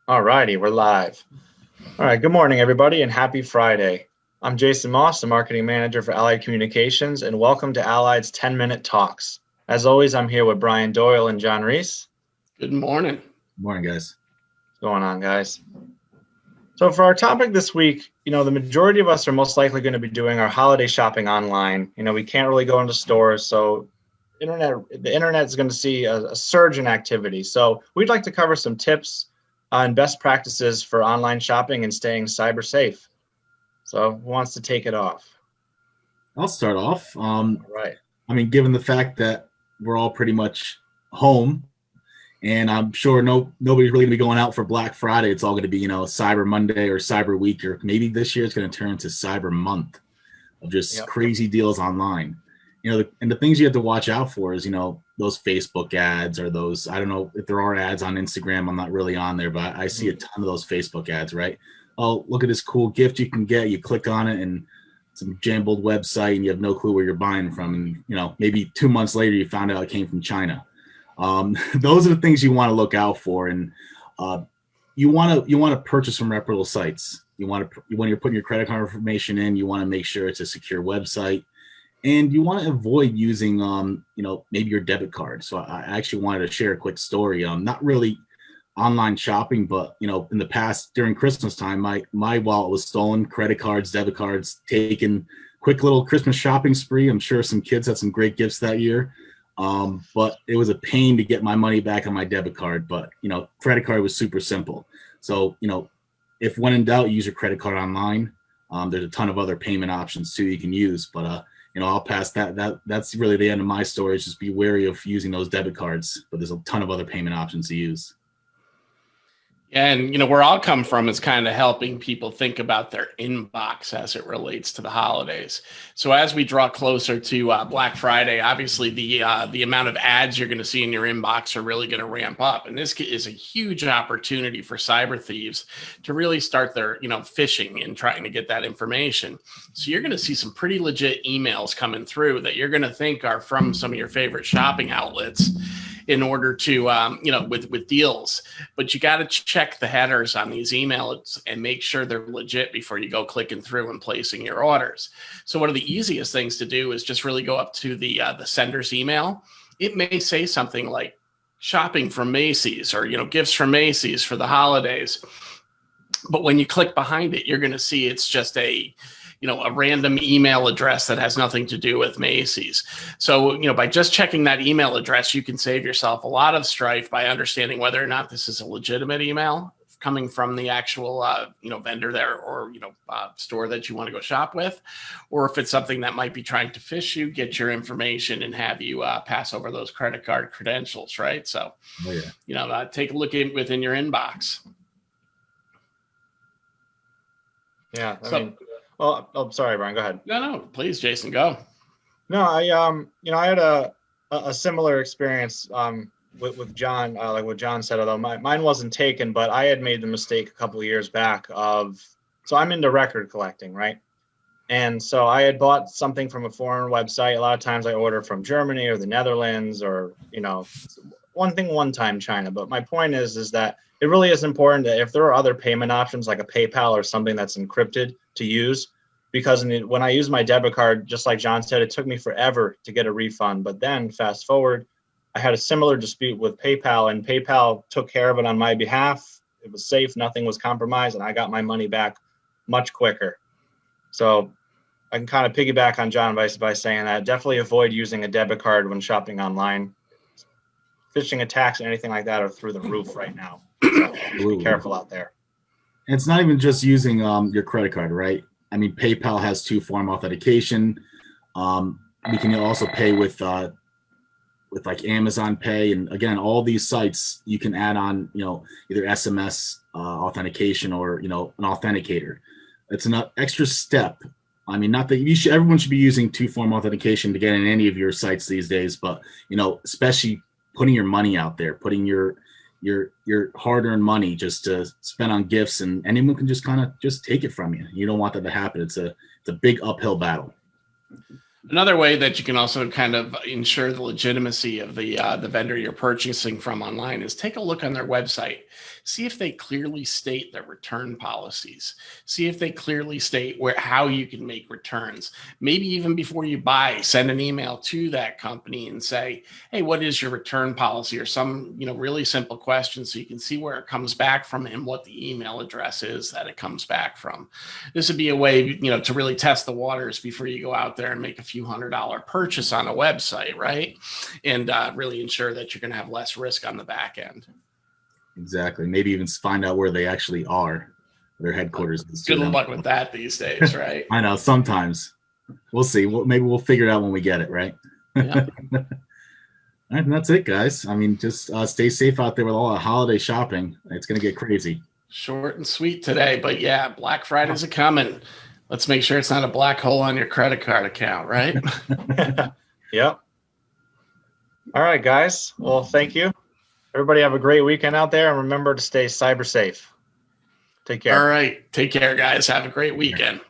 All righty, we're live. All right, good morning, everybody, and happy Friday. I'm Jason Moss, the marketing manager for Allied Communications, and welcome to Allied's 10-Minute Talks. As always, I'm here with Brian Doyle and John Reese. Good morning. Good morning, guys. What's going on, guys? So for our topic this week, the majority of us are most likely going to be doing our holiday shopping online. We can't really go into stores, so the internet is going to see a surge in activity. So we'd like to cover some tips on best practices for online shopping and staying cyber safe. So who wants to take it off? I'll start off. All right. Given the fact that we're all pretty much home, and I'm sure nobody's really gonna be going out for Black Friday. It's all gonna be, Cyber Monday or Cyber Week, or maybe this year it's gonna turn into Cyber Month of just crazy deals online. And the things you have to watch out for is, those Facebook ads or those, I don't know if there are ads on Instagram. I'm not really on there, but I see a ton of those Facebook ads, right? Oh, look at this cool gift you can get. You click on it and some jumbled website and you have no clue where you're buying from. And, maybe 2 months later, you found out it came from China. Those are the things you want to look out for. And you want to purchase from reputable sites. When you're putting your credit card information in, you want to make sure it's a secure website. And you want to avoid using, maybe your debit card. So I actually wanted to share a quick story. Not really online shopping, but, in the past during Christmas time, my wallet was stolen, credit cards, debit cards, taken, quick little Christmas shopping spree. I'm sure some kids had some great gifts that year. But it was a pain to get my money back on my debit card. But, credit card was super simple. So, if when in doubt, use your credit card online. There's a ton of other payment options too you can use, but I'll pass that. That's really the end of my story. Is just be wary of using those debit cards, but there's a ton of other payment options to use. And, where I'll come from is kind of helping people think about their inbox as it relates to the holidays. So as we draw closer to Black Friday, obviously the amount of ads you're going to see in your inbox are really going to ramp up. And this is a huge opportunity for cyber thieves to really start their, phishing and trying to get that information. So you're going to see some pretty legit emails coming through that you're going to think are from some of your favorite shopping outlets in order to, with deals. But you got to check the headers on these emails and make sure they're legit before you go clicking through and placing your orders. So one of the easiest things to do is just really go up to the sender's email. It may say something like shopping from Macy's or, gifts from Macy's for the holidays. But when you click behind it, you're going to see it's just a random email address that has nothing to do with Macy's. So, by just checking that email address, you can save yourself a lot of strife by understanding whether or not this is a legitimate email coming from the actual, vendor there or, store that you want to go shop with, or if it's something that might be trying to phish you, get your information and have you pass over those credit card credentials, right? So, take a look within your inbox. Yeah. Oh, sorry, Brian, go ahead. No, please, Jason, go. No, I had a similar experience with John, like what John said, although mine wasn't taken, but I had made the mistake a couple of years back so I'm into record collecting, right? And so I had bought something from a foreign website. A lot of times I order from Germany or the Netherlands or, one time China. But my point is that it really is important that if there are other payment options like a PayPal or something that's encrypted to use, because when I use my debit card, just like John said, it took me forever to get a refund. But then fast forward, I had a similar dispute with PayPal and PayPal took care of it on my behalf. It was safe. Nothing was compromised. And I got my money back much quicker. So I can kind of piggyback on John by saying that definitely avoid using a debit card when shopping online. Phishing attacks and anything like that are through the roof right now. So be careful out there. And it's not even just using your credit card, right? PayPal has two-form authentication. We can also pay with like Amazon Pay, and again, all these sites you can add on, either SMS authentication or an authenticator. It's an extra step. Not that everyone should be using two-form authentication to get in any of your sites these days, but especially putting your money out there, putting your hard-earned money just to spend on gifts, and anyone can just kind of just take it from you. You don't want that to happen. It's a big uphill battle. Another way that you can also kind of ensure the legitimacy of the vendor you're purchasing from online is take a look on their website. See if they clearly state their return policies. See if they clearly state how you can make returns. Maybe even before you buy, send an email to that company and say, "Hey, what is your return policy?" or some really simple questions so you can see where it comes back from and what the email address is that it comes back from. This would be a way to really test the waters before you go out there and make a few $100 purchase on a website, right? And really ensure that you're going to have less risk on the back end. Exactly. Maybe even find out where they actually are, their headquarters is. Good luck with that these days, right? I know. Sometimes we'll see. Maybe we'll figure it out when we get it, right? Yeah. All right, and that's it, guys. I mean, just stay safe out there with all the holiday shopping. It's going to get crazy. Short and sweet today, but yeah, Black Friday's a coming. Let's make sure it's not a black hole on your credit card account, right? Yep. All right, guys. Well, thank you. Everybody have a great weekend out there, and remember to stay cyber safe. Take care. All right. Take care, guys. Have a great weekend.